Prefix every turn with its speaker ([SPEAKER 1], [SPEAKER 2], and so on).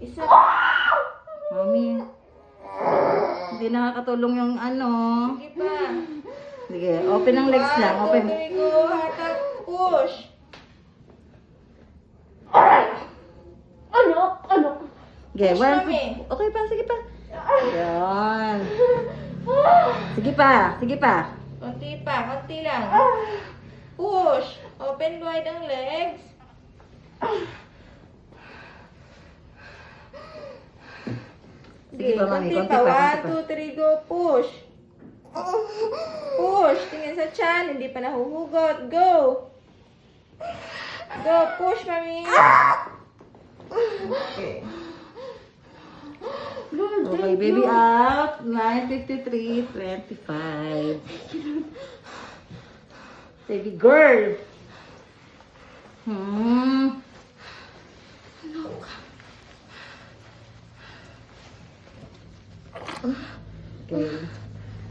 [SPEAKER 1] Isa.
[SPEAKER 2] Mami. Hindi nakakatulong yung ano.
[SPEAKER 1] Sige pa.
[SPEAKER 2] Sige, open ang legs lang. Open.
[SPEAKER 1] 1, 2, 3, go. Hatak. Push.
[SPEAKER 2] Okay,
[SPEAKER 1] Push,
[SPEAKER 2] one.
[SPEAKER 1] Mami.
[SPEAKER 2] Okay pa, sige pa. Yan. Sige pa, sige pa.
[SPEAKER 1] Konti pa. Konti lang. Push. Open wide ang legs.
[SPEAKER 2] Sige pa, Mami.
[SPEAKER 1] Konti
[SPEAKER 2] Konti
[SPEAKER 1] pa.
[SPEAKER 2] pa,
[SPEAKER 1] 1, 2, 3, go. Push. Push. Tingin sa chan. Hindi pa nahuhugot. Go. Go. Push, Mami. Okay.
[SPEAKER 2] Okay, baby out. 9:53, 25. Baby girl. Okay.